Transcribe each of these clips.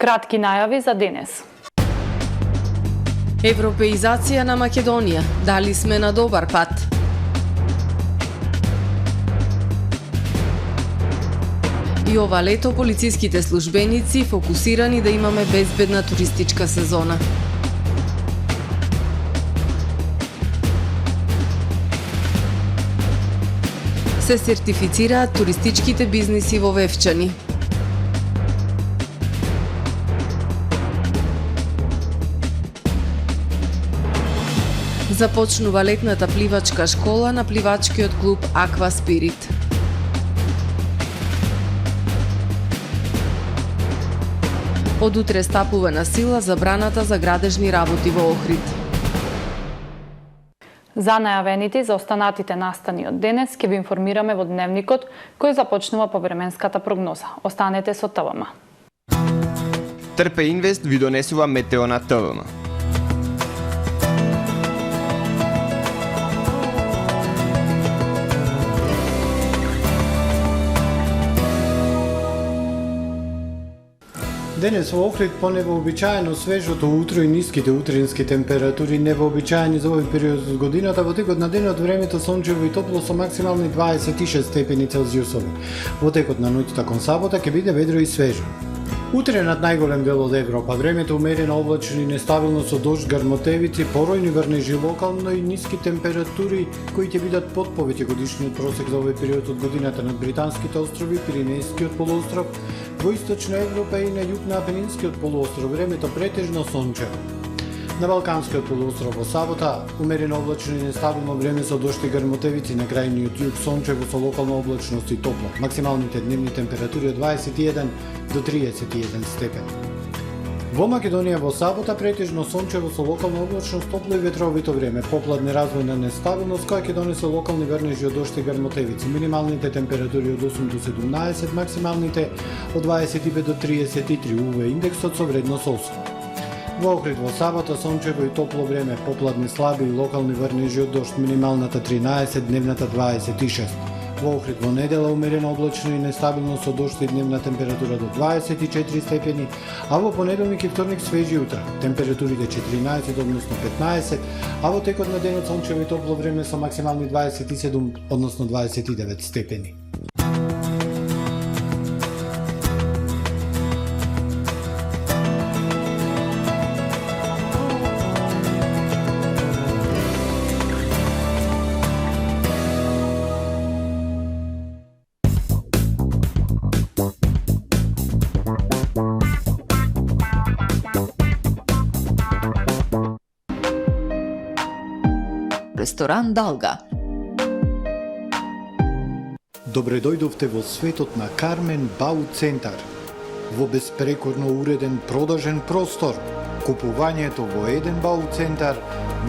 Кратки најави за денес. Европеизација на Македонија. Дали сме на добар пат? И ова лето полициските службеници фокусирани да имаме безбедна туристичка сезона. Се сертифицираат туристичките бизниси во Вевчани. Започнува летната пливачка школа на пливачкиот клуб Аква Спирит. Од утре стапува на сила забраната за градежни работи во Охрид. За најавените и за останатите настани од денес ќе ви информираме во дневникот кој започнува по временската прогноза. Останете со ТВМ. Трпе Инвест ви донесува метео на ТВМ. Денес во Охрид по невообичаено свежото утро и ниските утрински температури невообичаени за овој период од годината. Во текот на денот времето сончево и топло со максимални 26 степени Целзиусови. Во текот на ноќта кон сабота ќе биде ведро и свежо. Утре над најголем дел од Европа времето умерено облачно и нестабилно со дожд, грмотевици, поројни врнежи локално и ниски температури кои ќе бидат под повеќе годишниот просек за овој период од годината над британските острови, Пиренејскиот полуостров, во источна Европа и на југ на Апенинскиот полуостров времето претежно сончево. На Балканскиот полуостров во сабота умерено облачно и нестабилно време со дожд и грмотевици, на крајниот југ сончево со локална облачност и топло. Максималните дневни температури од 21 до 31 степени. Во Македонија во сабота претежно сончево со локална облачност, топло и ветровито време, попладне развојна нестабилност која ќе донесе локални врнежи од дожд и грмотевици. Минималните температури од 8 до 17, максималните од 25 до 33 УВ индексот со вредност 8. Во Охрид во сабота сончево и топло време, попладне слаби и локални врнежи од дожд, минималната 13, дневната 26. Во Охрид во недела умерено облачно и нестабилно со дожд и дневна температура до 24 степени, а во понеделник и вторник свежи утра. Температурите 14 односно 15, а во текот на денот сончево и топло време со максимални 27 односно 29 степени. Ресторан Далга. Добре дојдовте во светот на Кармен Бау Центар. Во беспрекорно уреден продажен простор, купувањето во еден Бау Центар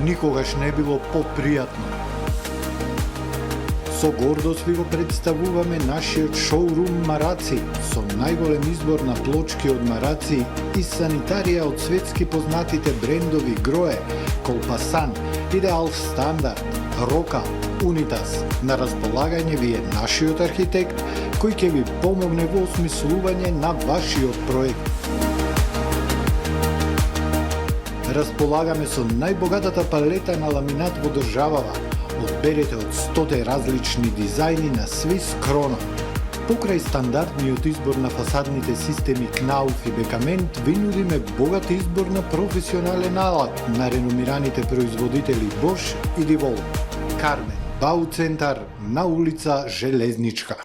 никогаш не било попријатно. Со гордост ви го представуваме нашиот шоурум Мараци, со најголем избор на плочки од мараци и санитарија од светски познатите брендови Грое, Колпасан, Идеал Стандард, Рока, Унитас. На располагање ви е нашиот архитект, кој ќе ви помогне во осмислување на вашиот проект. Располагаме со најбогатата палета на ламинат во државава. Одберете од 100 различни дизајни на Swiss Chrono. Покрај стандардниот избор на фасадните системи Knauf и Бекамент, ви нудиме богат избор на професионален алат на реномираните производители Bosch и Divol. Кармен Бау Центар на улица Железничка.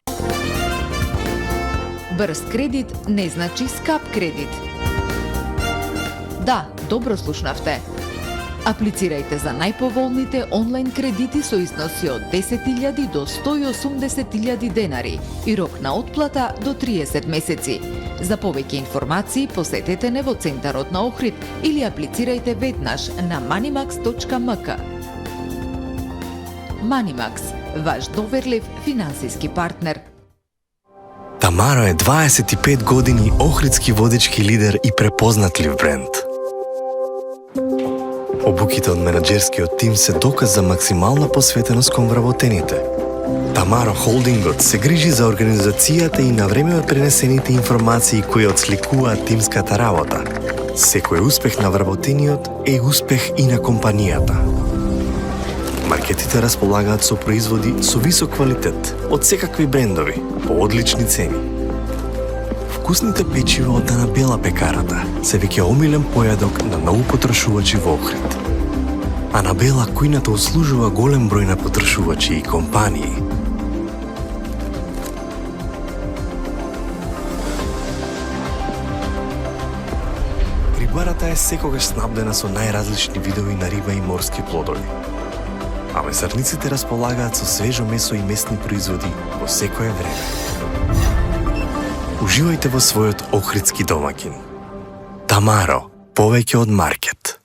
Брз кредит не значи скап кредит. Да, добро слушнавте. Аплицирајте за најповолните онлайн кредити со износи од 10.000 до 180.000 денари и рок на отплата до 30 месеци. За повеќе информации посетете не во Центарот на Охрид или аплицирајте веднаш на manimax.mk. Manimax, ваш доверлив финансиски партнер. Тамаро е 25 години охридски водички лидер и препознатлив бренд. Обуките од менаџерскиот тим се доказ за максимална посветеност кон вработените. Тамаро Холдингот се грижи за организацијата и навреме пренесените информации кои отсликуваат тимската работа. Секој успех на вработениот е успех и на компанијата. Маркетите располагаат со производи со висок квалитет од секакви брендови по одлични цени. Вкусните печива од Анабела пекарата се веќе омилен појадок на многу потрошувачи во Охрид. Анабела кујната услужува голем број на потрошувачи и компании. Рибарата е секогаш снабдена со најразлични видови на риба и морски плодови. А месарниците располагаат со свежо месо и месни производи во секое време. Уживајте во својот охридски домаќин. Тамаро, повеќе од маркет.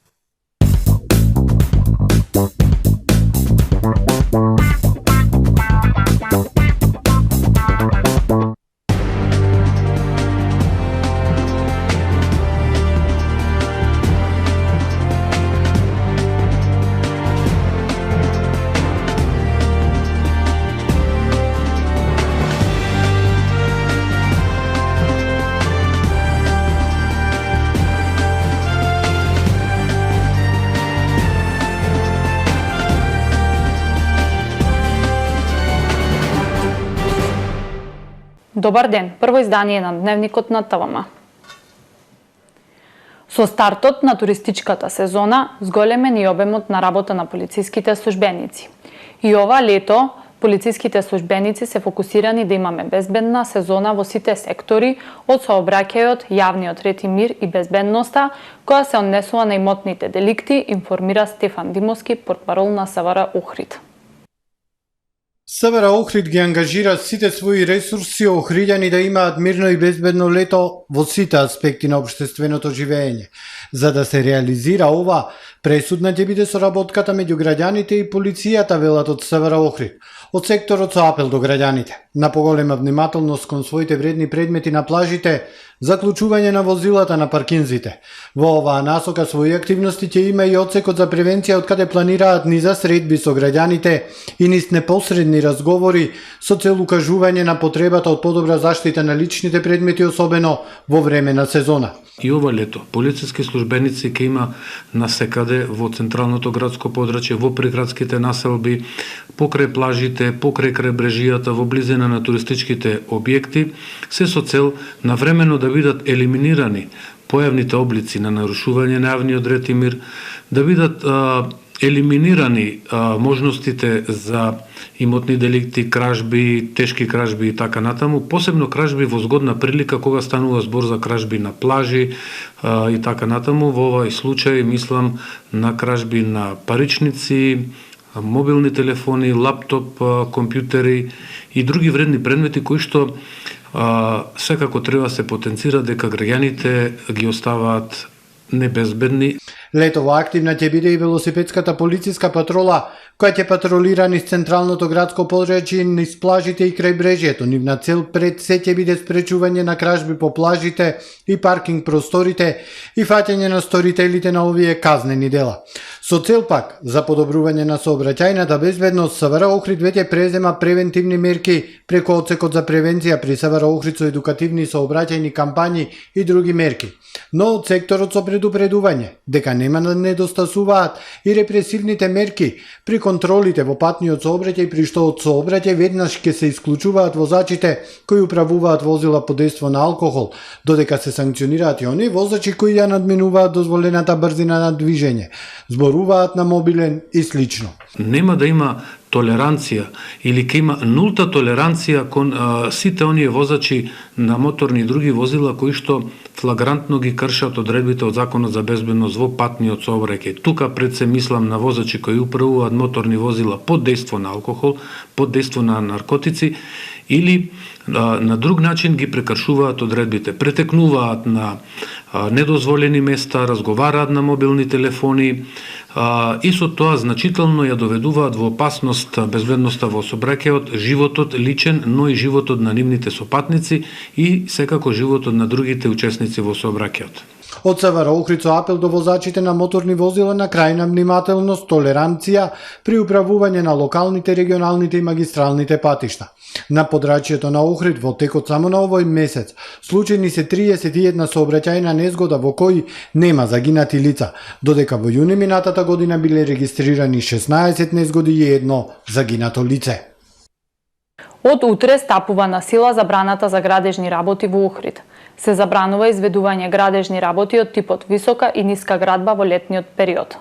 Добар ден, прво издание на Дневникот на ТВМ. Со стартот на туристичката сезона, зголемен и обемот на работа на полициските службеници. И ова лето, полициските службеници се фокусирани да имаме безбедна сезона во сите сектори, од сообраќајот, јавниот ред и мир и безбедноста, која се однесува на имотните деликти, информира Стефан Димовски, портпарол на СВР Охрид. СВР Охрид ги ангажира сите своји ресурси охриѓани да имаат мирно и безбедно лето во сите аспекти на општественото живење. За да се реализира ова, пресудна ќе биде соработката меѓу граѓаните и полицијата, велат од СВР Охрид. Од секторот со апел до граѓаните на поголема внимателност кон своите вредни предмети на плажите, заклучување на возилата на паркинзите. Во оваа насока своји активности ќе има и одсекот за превенција, од каде планираат низа средби со граѓаните и низ непосредни разговори со цел укажување на потребата од подобра заштита на личните предмети, особено во време на сезона. И ова лето полициски службеници ќе има насекаде во централното градско подрачје, во приградските населби, покрај плажите, покрај крајбрежијата, во близина на туристичките објекти, се со цел навремено да бидат елиминирани појавните облици на нарушување на јавниот ред и мир, да бидат елиминирани можностите за имотни деликти, кражби, тешки кражби и така натаму, посебно кражби во згодна прилика кога станува збор за кражби на плажи и така натаму. Во овој случај мислам на кражби на паричници, мобилни телефони, лаптоп, компјутери и други вредни предмети кои што секако треба се потенцира дека граѓаните ги оставаат небезбедни. Летово активна ќе биде и велосипедската полициска патрола, која ќе патролира низ централното градско подрачје, низ плажите и крајбрежјето. Нивна цел пред се ќе биде спречување на кражби по плажите и паркинг просторите и фаќање на сторителите на овие казнени дела. Со цел пак за подобрување на сообраќајната безбедност, СВР Охрид веќе презема превентивни мерки преку одсекот за превенција при СВР Охрид со едукативни сообраќајни кампањи и други мерки. Но од секторот со предупредување дека нема да недостасуваат и репресивните мерки при контролите во патниот сообраќај, при што од сообраќај веднаш ќе се исклучуваат возачите кои управуваат возила под дејство на алкохол, додека се санкционираат и оние возачи кои ја надминуваат дозволената брзина на движење, зборуваат на мобилен и слично. Нема да има толеранција или ќе има нулта толеранција кон сите оние возачи на моторни и други возила кои што флагрантно ги кршат одредбите од Законот за безбедност во патниот сообраќај. Тука пред се мислам на возачи кои управуваат моторни возила под дејство на алкохол, под дејство на наркотици или на друг начин ги прекршуваат одредбите, претекнуваат на недозволени места, разговараат на мобилни телефони и со тоа значително ја доведуваат во опасност безбедноста во сообраќајот, животот личен, но и животот на нивните сопатници и секако животот на другите учесници во сообраќајот. Од СВР Охрид со апел до возачите на моторни возила на крајна внимателност, толеранција при управување на локалните, регионалните и магистралните патишта. На подрачјето на Охрид во текот само на овој месец случајни се 31 сообраќајна незгода во кои нема загинати лица, додека во јуни минатата година биле регистрирани 16 незгоди и едно загинато лице. Од утре стапува на сила забраната за градежни работи во Охрид. Се забранува изведување градежни работи од типот висока и ниска градба во летниот период.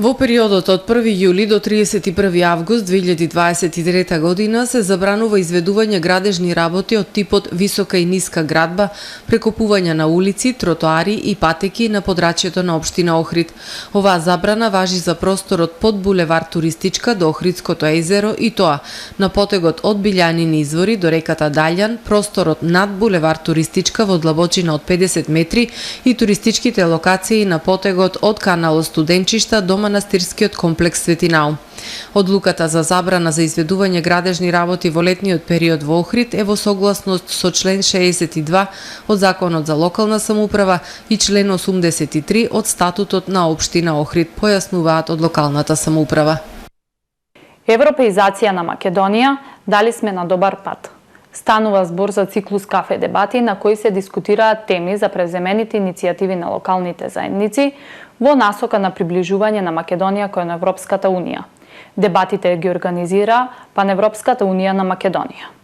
Во периодот од 1 јули до 31 август 2023 година се забранува изведување градежни работи од типот висока и ниска градба, прекопување на улици, тротоари и патеки на подрачјето на општина Охрид. Оваа забрана важи за просторот под булевар Туристичка до Охридското езеро и тоа на потегот од Билјанин извори до реката Даљан, просторот над булевар Туристичка во длабочина од 50 метри и туристичките локации на потегот од каналот Студенчишта до манастирскиот комплекс Светинау. Одлуката за забрана за изведување градежни работи во летниот период во Охрид е во согласност со член 62 од Законот за локална самоуправа и член 83 од Статутот на општина Охрид, појаснуваат од локалната самоуправа. Европеизација на Македонија, дали сме на добар пат? Станува збор за циклус кафе дебати на кои се дискутираат теми за преземените иницијативи на локалните заедници во насока на приближување на Македонија кон Европската Унија. Дебатите ги организира Паневропската Унија на Македонија.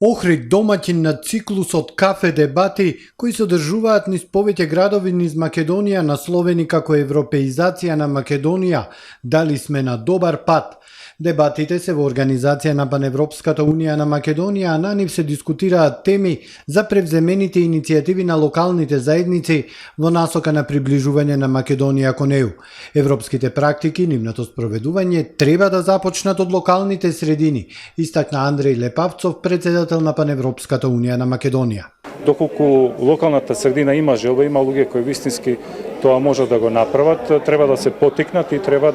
Охрид домаќин на циклусот кафе дебати кои се одржуваат низ повеќе градови низ Македонија насловени како Европеизација на Македонија, дали сме на добар пат. Дебатите се во организација на Паневропската Унија на Македонија, а на нив се дискутираат теми за превземените иницијативи на локалните заедници во насока на приближување на Македонија кон ЕУ. Европските практики, нивното спроведување треба да започнат од локалните средини, истакна Андреј Лепавцов, председател на Паневропската Унија на Македонија. Доколку локалната средина има желба, има луѓе кои вистински тоа можат да го направат, треба да се потикнат и треба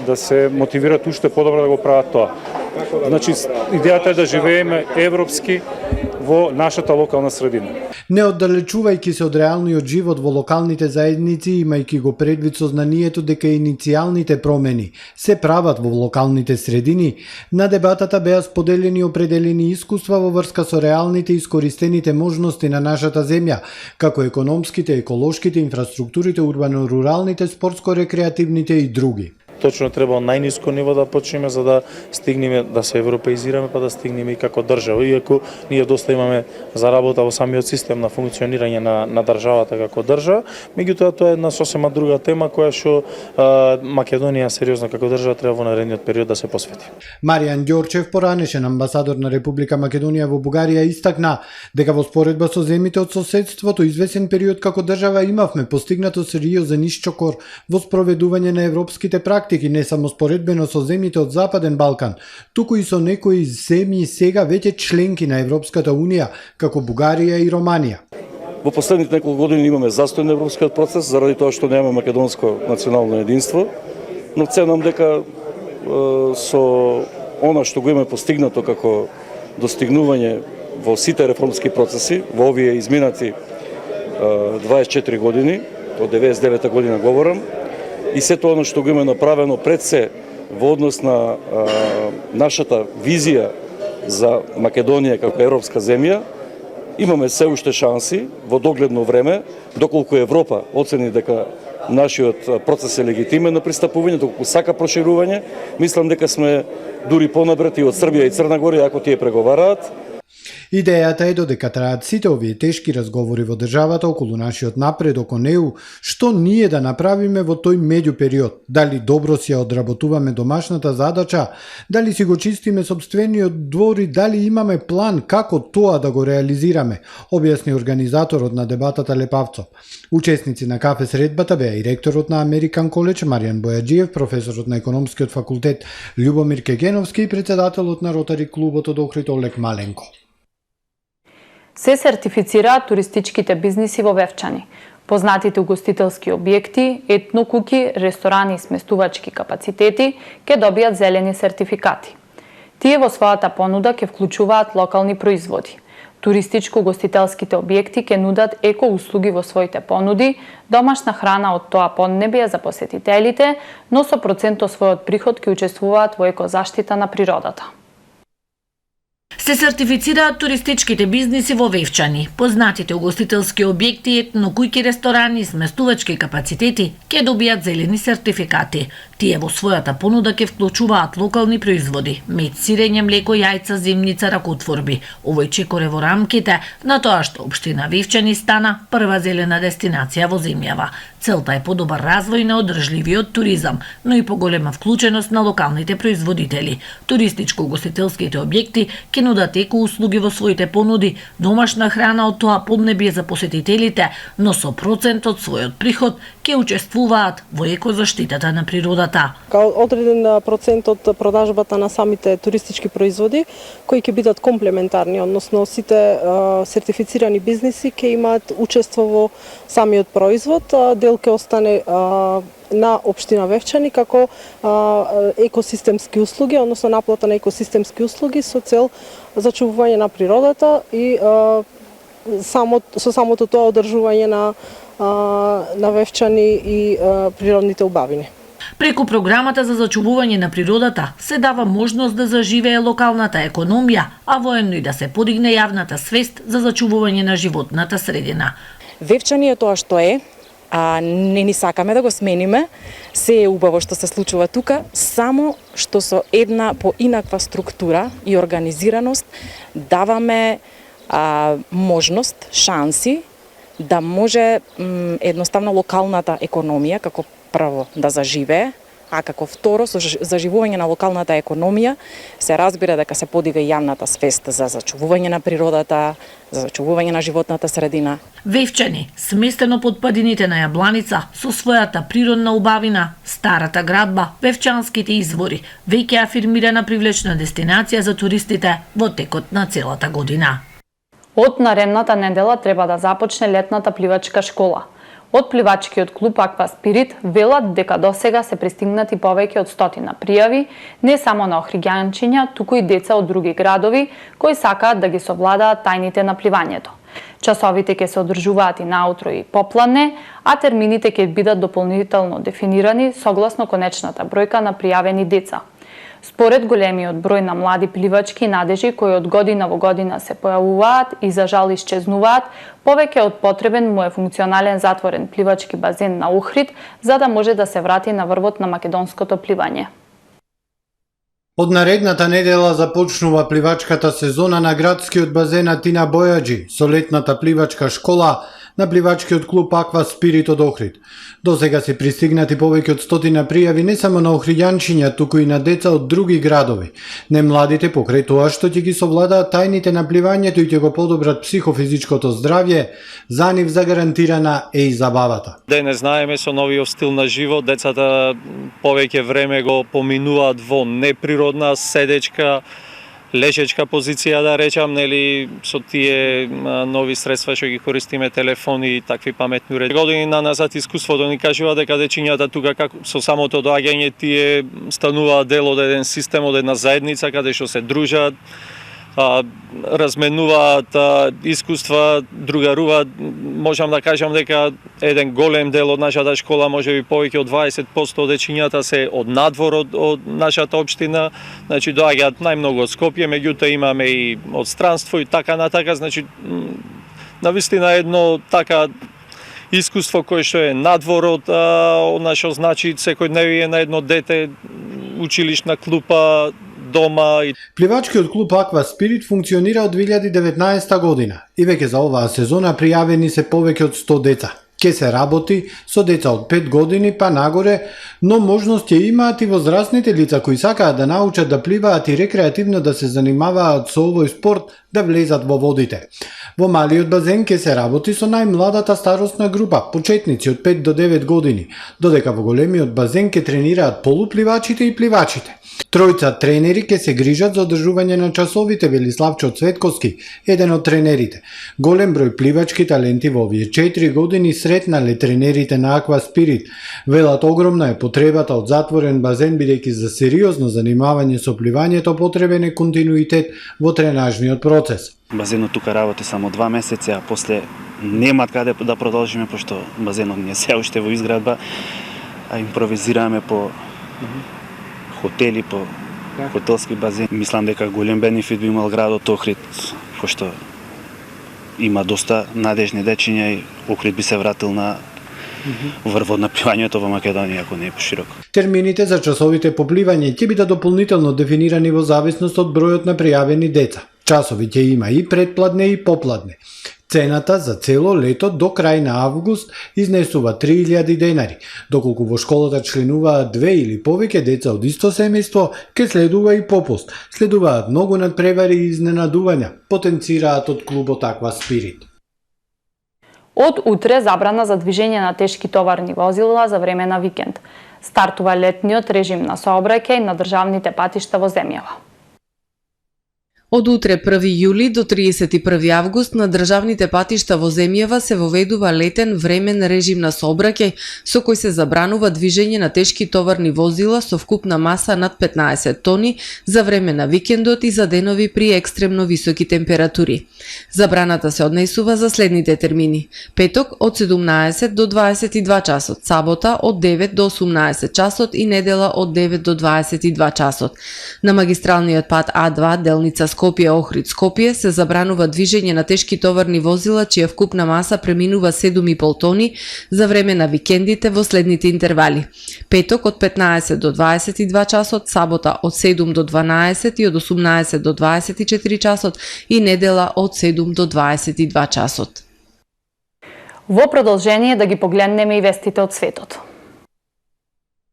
да се мотивират уште подобро да го прават тоа. Значи, идејата е да живееме европски во нашата локална средина. Не оддалечувајќи се од реалниот живот во локалните заедници, имајќи го предвид сознанието дека иницијалните промени се прават во локалните средини, на дебатата беа споделени определени искуства во врска со реалните искористените можности на нашата земја, како економските, еколошките, инфраструктурите, урбано-руралните, спортско-рекреативните и други. Точно треба од најниско ниво да почнеме за да стигнеме да се европеизираме, па да стигнеме и како држава. Иако ние доста имаме за работа во самиот систем на функционирање на државата како држава, меѓутоа тоа е една сосема друга тема која што Македонија сериозно како држава треба во наредниот период да се посвети. Маријан Ѓорчев, поранешен амбасадор на Република Македонија во Бугарија, истакна дека во споредба со земјите од соседството извесен период како држава имавме постигнато сериозен исчокор во спроведување на европските практики, не само споредбено со земјите од Западен Балкан, туку и со некои земји сега веќе членки на Европската Унија, како Бугарија и Романија. Во последните неколку години имаме застој на европскиот процес заради тоа што нема македонско национално единство, но ценам дека со она што го имаме постигнато како достигнување во сите реформски процеси, во овие изминати 24 години, од 99 година говорам, и сето оно што го има направено пред се во однос на нашата визија за Македонија како европска земја, имаме се уште шанси во догледно време, доколку Европа оцени дека нашиот процес е легитимен на пристапување, доколку сака проширување, мислам дека сме дури понабрати од Србија и Црна Гора, ако тие преговараат. Идејата е додека траат сите овие тешки разговори во државата околу нашиот напредок кон ЕУ, што ние да направиме во тој меѓу период, дали добро си ја одработуваме домашната задача, дали си го чистиме сопствениот двор и дали имаме план како тоа да го реализираме, објасни организаторот на дебатата Лепавцов. Учесници на кафе средбата беа и ректорот на Американ коледж Маријан Бојаджиев, професорот на економскиот факултет Љубомир Кегеновски и председателот на Ротари клубот од Охрид Олег Маленко. Се сертифицираат туристичките бизниси во Вевчани. Познатите угостителски објекти, етнокуки, ресторани и сместувачки капацитети ќе добијат зелени сертификати. Тие во својата понуда ќе вклучуваат локални производи. Туристичко-гостителските објекти ќе нудат еко-услуги во своите понуди, домашна храна од тоа поднебие за посетителите, но со процент од својот приход ќе учествуваат во екозаштита на природата. Се сертифицираат туристичките бизниси во Вевчани. Познатите угостителски објекти, етнокујки ресторани и сместувачки капацитети ќе добијат зелени сертификати. Тие во својата понуда ќе вклучуваат локални производи: мед, сирење, млеко, јајца, зимница, ракотворби. Овој чекор е во рамките на тоа што општина Вевчани стана прва зелена дестинација во земјава. Целта е подобар развој на одржливиот туризам, но и поголема вклученост на локалните производители. Туристичко-угостителските објекти ќе нудат еко-услуги во своите понуди, домашна храна од тоа поднебие за посетителите, но со процент од својот приход ќе учествуваат во екозаштитата на природата. Као одреден процент од продажбата на самите туристички производи, кои ќе бидат комплементарни, односно сите сертифицирани бизниси ќе имаат учество во самиот производ, дел ќе остане на општина Вевчани како екосистемски услуги, односно наплата на екосистемски услуги со цел зачувување на природата и со самото тоа одржување на Вевчани и природните убавини. Преку програмата за зачувување на природата се дава можност да заживее локалната економија, а воедно и да се подигне јавната свест за зачувување на животната средина. Вевчани е тоа што е, а не ни сакаме да го смениме. Се е убаво што се случува тука, само што со една поинаква структура и организираност даваме можност, шанси да може едноставно локалната економија како прво да заживее, а како второ со заживување на локалната економија се разбира дека се подига јавната свест за зачувување на природата, за зачувување на животната средина. Вевчани, сместено под падините на Јабланица, со својата природна убавина, старата градба, вевчанските извори, веќе афирмирана привлечна дестинација за туристите во текот на целата година. Од наредната недела треба да започне летната пливачка школа. Од пливачкиот клуб Аква Спирит велат дека досега се пристигнати повеќе од 100 пријави, не само на охриѓанчиња, туку и деца од други градови кои сакаат да ги совладаат тајните на пливањето. Часовите ќе се одржуваат и наутро и попладне, а термините ќе бидат дополнително дефинирани согласно конечната бројка на пријавени деца. Според големиот број на млади пливачки надежи кои од година во година се појавуваат и за жал исчезнуваат, повеќе од потребен му е функционален затворен пливачки базен на Охрид, за да може да се врати на врвот на македонското пливање. Од наредната недела започнува пливачката сезона на градскиот базен Атина Бојаджи со летната пливачка школа на пливачкиот клуб Аква Спирит од Охрид. Досега се пристигнати повеќе од 100 пријави не само на охриѓанчиња, туку и на деца од други градови. Не младите покрај тоа што ќе ги совладаат тајните на пливањето и ќе го подобрат психофизичкото здравје, за нив загарантирана е и забавата. Денес знаеме со новиот стил на живот, децата повеќе време го поминуваат во неприродна седечка, лежечка позиција, да речам, нели, со тие нови средства што ги користиме, телефони и такви паметни уреди. Години на назад искуството ни кажува дека дечињата тука како со самото доаѓање тие стануваат дел од еден систем, од една заедница каде што се дружат, разменуваат искуства, другаруваат. Можам да кажам дека еден голем дел од нашата школа, можеби повеќе од 20% од дечињата се од надвор од нашата општина, значи доаѓаат најмногу од Скопје, меѓутоа имаме и од странство и така натака, значи навистина едно така искуство кое што е надвор од она што значи секојдневие на едно дете, училишна клупа, дома. Пливачкиот клуб Аква Спирит функционира од 2019 година и веќе за оваа сезона пријавени се повеќе од 100 деца. Ке се работи со деца од 5 години па нагоре, но можност ја имаат и возрастните лица кои сакаат да научат да пливаат и рекреативно да се занимаваат со овој спорт, да влезат во водите. Во малиот базен ке се работи со најмладата старосна група, почетници од 5 до 9 години, додека во големиот базен ке тренираат полупливачите и пливачите. Тројца тренери ке се грижат за одржување на часовите, вели Славчо Цветковски, еден од тренерите. Голем број пливачки таленти во овие 4 години сретнале тренерите на Аква Спирит. Велат огромна е потребата од затворен базен, бидејќи за сериозно занимавање со пливањето потребен е континуитет во тренажниот програм. процес. Базенот тука работи само 2 месеци, а после нема каде да продолжиме, пошто базенот не е се уште во изградба, а импровизираме по хотели, по хотелски базен. Мислам дека голем бенефит би имал градот Охрид, пошто има доста надежни дечиња и Охрид би се вратил на врвот на пливањето во Македонија, ако не е пошироко. Термините за часовите по пливање ќе бидат дополнително дефинирани во зависност од бројот на пријавени деца. Часови ќе има и предпладне и попладне. Цената за цело лето до крај на август изнесува 3000 денари, доколку во школата членуваат 2 или повеќе деца од исто семејство, ќе следува и попуст. Следуваат многу надпревари и изненадувања, потенцираат од клубот Аква Спирит. Од утре забрана за движење на тешки товарни возила за време на викенд. Стартува летниот режим на сообраќај на државните патишта во земјава. Од утре 1 јули до 31 август на државните патишта во земјава се воведува летен времен режим на сообраќај со кој се забранува движење на тешки товарни возила со вкупна маса над 15 тони за време на викендот и за денови при екстремно високи температури. Забраната се однесува за следните термини: петок од 17 до 22 часот, сабота од 9 до 18 часот и недела од 9 до 22 часот. На магистралниот пат А2 делница Скопје-Охрид-Скопје се забранува движење на тешки товарни возила чија вкупна маса преминува 7,5 тони за време на викендите во следните интервали: петок од 15 до 22 часот, сабота од 7 до 12 и од 18 до 24 часот и недела од 7 до 22 часот. Во продолжение да ги погледнеме и вестите од светот.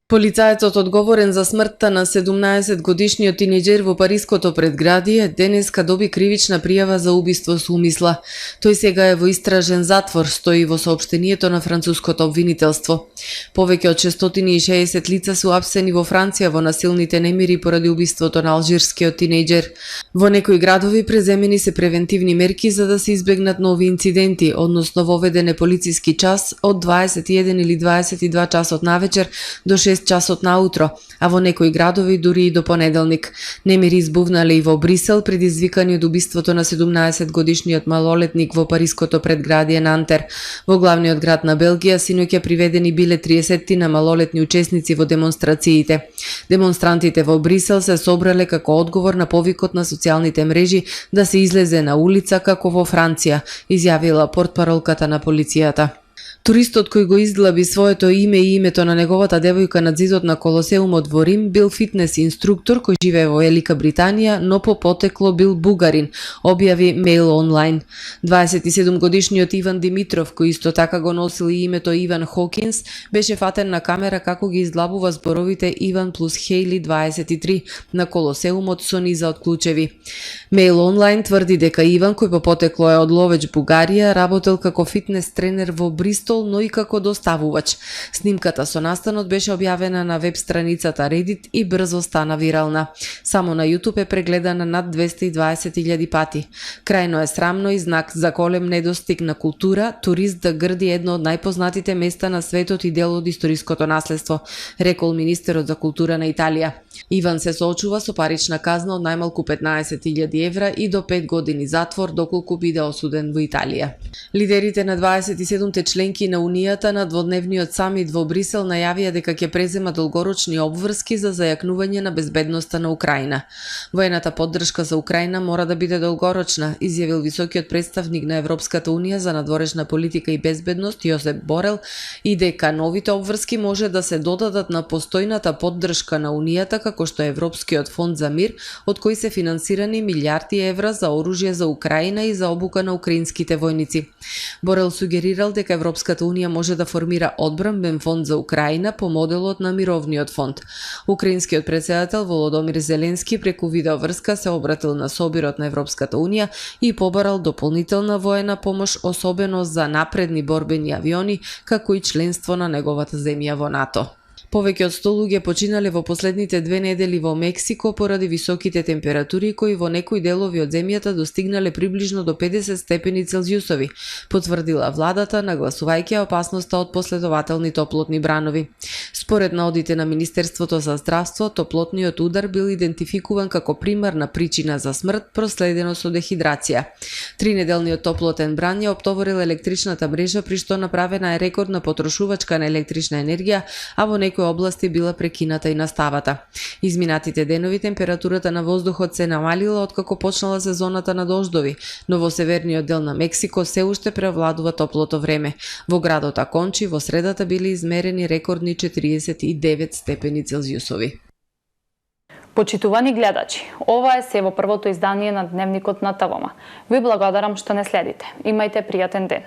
Полицајецот одговорен за смртта на 17-годишниот тинеџер во париското предградие денеска доби кривична пријава за убиство со умисла. Тој сега е во истражен затвор, стои во соопштението на француското обвинителство. Повеќе од 660 лица се апсени во Франција во насилните немири поради убиството на алжирскиот тинеџер. Во некои градови преземени се превентивни мерки за да се избегнат нови инциденти, односно воведен е полициски час од 21 или 22 часот навечер до 6 часот наутро, а во некои градови дури и до понеделник. Немири избувнале и во Брисел, предизвикани од убиството на 17-годишниот малолетник во париското предградие Нантер. Во главниот град на Белгија синоќа приведени биле 30 на малолетни учесници во демонстрациите. Демонстрантите во Брисел се собрале како одговор на повикот на социјалните мрежи да се излезе на улица како во Франција, изјавила портпаролката на полицијата. Туристот кој го изглаби своето име и името на неговата девојка на зидот на Колосеумот во Рим бил фитнес инструктор кој живее во Велика Британија, но по потекло бил бугарин, објави Mail Online. 27-годишниот Иван Димитров, кој исто така го носил и името Иван Хокинс, беше фатен на камера како ги издлабува зборовите Иван плюс Хейли 23 на Колосеумот со низа од клучеви. Mail Online тврди дека Иван, кој по потекло е од Ловеч, Бугарија, работел како фитнес тренер во Бристол, но и како доставувач. Снимката со настанот беше објавена на веб страницата Reddit и брзо стана вирална. Само на YouTube е прегледана над 220.000 пати. Крајно е срамно и знак за голем недостиг на култура, турист да грди едно од најпознатите места на светот и дел од историското наследство, рекол министерот за култура на Италија. Иван се соочува со парична казна од најмалку 15.000 евра и до 5 години затвор доколку биде осуден во Италија. Лидерите на 27-те членки на Унијата на дводневниот самит во Брисел најавија дека ќе преземат долгорочни обврски за зајакнување на безбедноста на Украина. Воената поддршка за Украина мора да биде долгорочна, изјавил високиот представник на Европската Унија за надворешна политика и безбедност Јозеп Борел, и дека новите обврски може да се додадат на постојната поддршка на Унијата како што е Европскиот фонд за мир, од кој се финансирани милијарди евра за оружје за Украина и за обука на украинските војници. Борел сугерирал дека Европската Унија може да формира одбранбен фонд за Украина по моделот на мировниот фонд. Украинскиот претседател Володомир Зеленски преку видеоврска се обратил на Собирот на Европската Унија и побарал дополнителна воена помош, особено за напредни борбени авиони, како и членство на неговата земја во НАТО. Повеќе од 100 луѓе починале во последните 2 недели во Мексико поради високите температури кои во некои делови од земјата достигнале приближно до 50 степени Целзиусови, потврдила владата, нагласувајќи опасноста од последователни топлотни бранови. Според наодите на Министерството за здравство, топлотниот удар бил идентификуван како примарна причина за смрт проследено со дехидрација. 3-неделниот топлотен бран ја оптоварил електричната мрежа при што направена е рекордна потрошувачка на електрична енергија, а во некои области била прекината и наставата. Изминатите денови температурата на воздухот се намалила откако почнала сезоната на дождови, но во северниот дел на Мексико се уште превладува топлото време. Во градот Акончи во средата били измерени рекордни 49 степени Целзиусови. Почитувани гледачи, ова е се во првото издание на Дневникот на ТВМ. Ви благодарам што не следите. Имајте пријатен ден.